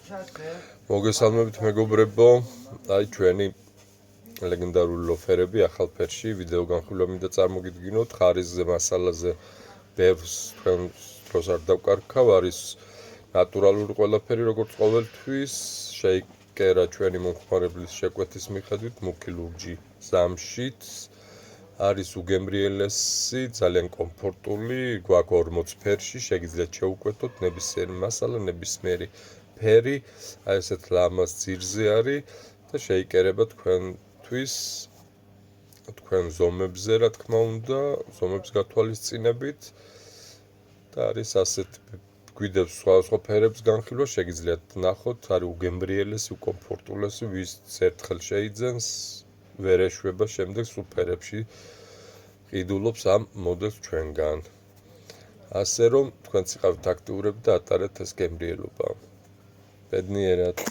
მოგესალმებით მეგობრებო, აი ჩვენი ლეგენდარული ლოფერები ახალ ფერში ვიდეო განხილვა მინდა წარმოგიდგინოთ. ხარისზე მასალაზე ბევრს თქვენ დროს არ დავკარგავ, არის ნატურალური ყველაფერი, როგორც ყოველთვის. შეიკერა ჩვენი მომხმარებლის შეკვეთის მიხედვით მუქი ლურჯი ზამშით. არის უგემრიელესი, ძალიან კომფორტული, გვაქვს 40 ფერში, შეგიძლიათ შეუკვეთოთ ნებისმიერი მასალა, ნებისმიერი ფერი, აი ესეთ ლამაზ ძირზე არის და შეიკერება თქვენთვის თქვენ ზომებზე, რა თქმა უნდა, ზომებს გათვალისწინებით და არის ასეთ გვიდევს სხვა ფერებს განხილვა, შეგიძლიათ ნახოთ, არის უგემრიელესი, უკომფორტულესი, ვინც ერთხელ შეიძენს, ვერ ეშვება შემდეგ სულ ფერებში ყიდულობს ამ მოდელს ჩვენგან. ასე რომ თქვენც იყავით აქტიურები და ატარეთ ეს გემრიელობა. ბედნიერად.